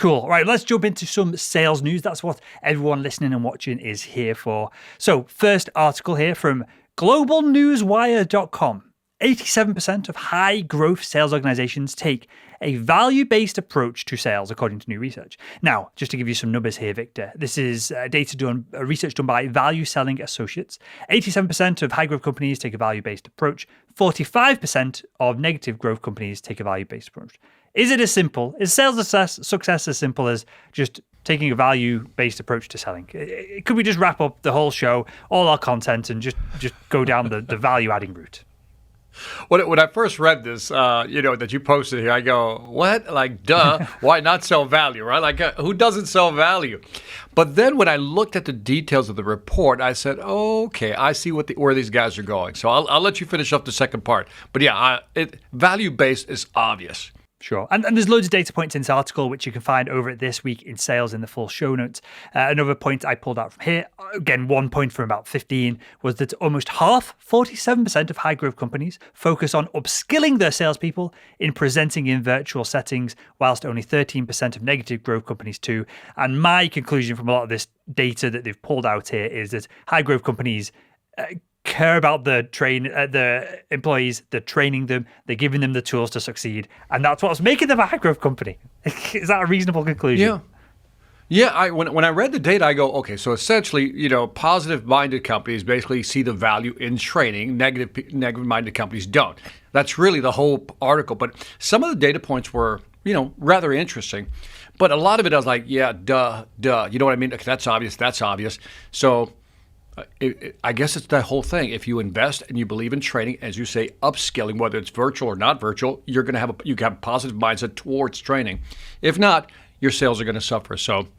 Cool. Right, let's jump into some sales news. That's what everyone listening and watching is here for. So, first article here from globalnewswire.com. 87% of high-growth sales organizations take a value-based approach to sales, according to new research. Now, just to give you some numbers here, Victor, this is research done by Value Selling Associates. 87% of high-growth companies take a value-based approach. 45% of negative growth companies take a value-based approach. Is sales success as simple as just taking a value-based approach to selling? Could we just wrap up the whole show, all our content, and just go down the value-adding route? When I first read this, that you posted here, I go, what? Like, duh, why not sell value, right? Like, who doesn't sell value? But then when I looked at the details of the report, I said, okay, I see where these guys are going. So I'll let you finish up the second part. But yeah, value-based is obvious. Sure. And there's loads of data points in this article, which you can find over at This Week in Sales in the full show notes. Another point I pulled out from here, again, 1 point from about 15, was that almost half, 47% of high growth companies focus on upskilling their salespeople in presenting in virtual settings, whilst only 13% of negative growth companies do. And my conclusion from a lot of this data that they've pulled out here is that high growth companies care about the employees, they're training them, they're giving them the tools to succeed, and that's what's making them a high growth company. Is that a reasonable conclusion? Yeah. When I read the data, I go, okay, so essentially, positive-minded companies basically see the value in training. Negative-minded companies don't. That's really the whole article. But some of the data points were, rather interesting. But a lot of it I was like, yeah, duh. You know what I mean? Okay, that's obvious. So I guess it's that whole thing. If you invest and you believe in training, as you say, upskilling, whether it's virtual or not virtual, you have a positive mindset towards training. If not, your sales are going to suffer. So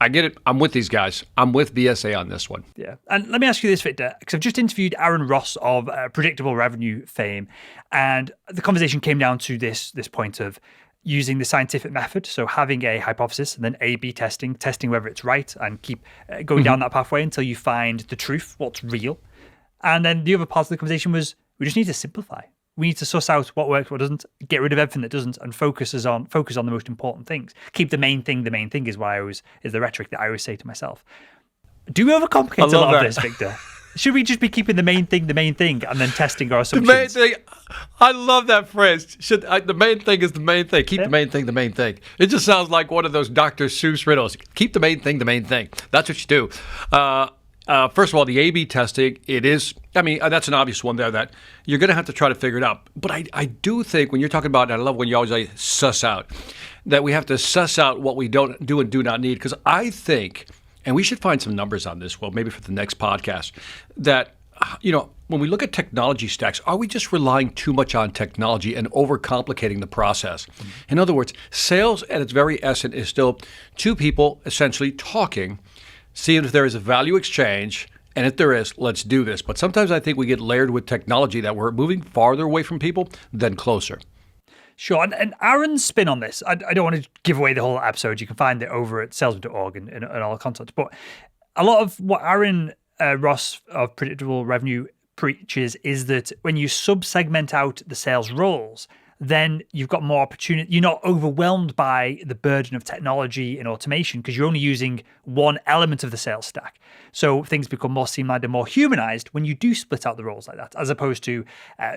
I get it. I'm with these guys. I'm with BSA on this one. Yeah. And let me ask you this, Victor, because I've just interviewed Aaron Ross of Predictable Revenue fame, and the conversation came down to this point of using the scientific method, so having a hypothesis and then A/B testing whether it's right, and keep going down that pathway until you find the truth, what's real. And then the other part of the conversation was we just need to simplify. We need to suss out what works, what doesn't, get rid of everything that doesn't, and focus on the most important things. Keep the main thing is the rhetoric that I always say to myself. Do we overcomplicate a lot of this, Victor? Should we just be keeping the main thing, and then testing our assumptions? The main thing. I love that phrase. The main thing is the main thing. Keep the main thing the main thing. It just sounds like one of those Dr. Seuss riddles. Keep the main thing the main thing. That's what you do. First of all, the A/B testing, that's an obvious one there that you're going to have to try to figure it out. But I do think when you're talking about, and I love when you always say suss out, that we have to suss out what we don't do and do not need. Because I think, and we should find some numbers on this, well, maybe for the next podcast, that, when we look at technology stacks, are we just relying too much on technology and overcomplicating the process? Mm-hmm. In other words, sales at its very essence is still two people essentially talking, seeing if there is a value exchange, and if there is, let's do this. But sometimes I think we get layered with technology that we're moving farther away from people than closer. Sure. And Aaron's spin on this, I don't want to give away the whole episode. You can find it over at salesman.org and all the content. But a lot of what Aaron Ross of Predictable Revenue preaches is that when you sub-segment out the sales roles, then you've got more opportunity. You're not overwhelmed by the burden of technology and automation because you're only using one element of the sales stack. So things become more streamlined and more humanized when you do split out the roles like that, as opposed to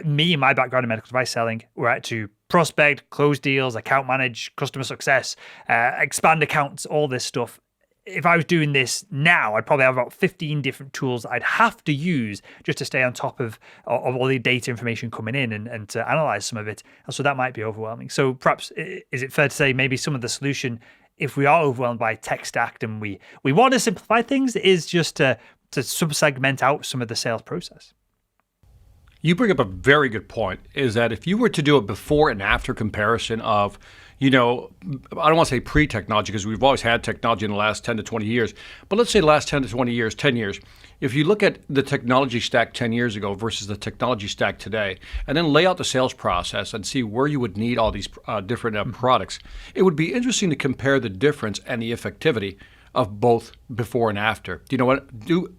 me and my background in medical device selling, where I had to prospect, close deals, account manage, customer success, expand accounts, all this stuff. If I was doing this now, I'd probably have about 15 different tools I'd have to use just to stay on top of all the data information coming in and to analyze some of it. And so that might be overwhelming. So perhaps, is it fair to say maybe some of the solution, if we are overwhelmed by tech stack and we want to simplify things, is just to sub-segment out some of the sales process? You bring up a very good point, is that if you were to do a before and after comparison of, I don't want to say pre-technology because we've always had technology in the last 10 to 20 years, but let's say the last 10 to 20 years, 10 years, if you look at the technology stack 10 years ago versus the technology stack today, and then lay out the sales process and see where you would need all these different products, it would be interesting to compare the difference and the effectivity of both before and after. Do you know what?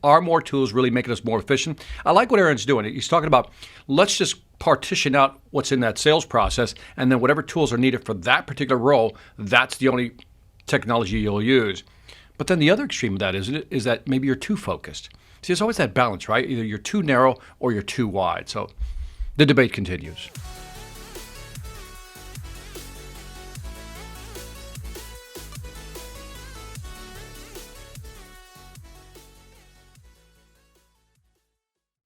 Are more tools really making us more efficient? I like what Aaron's doing. He's talking about, let's just partition out what's in that sales process, and then whatever tools are needed for that particular role, that's the only technology you'll use. But then the other extreme of that is that maybe you're too focused. See, there's always that balance, right? Either you're too narrow or you're too wide. So the debate continues.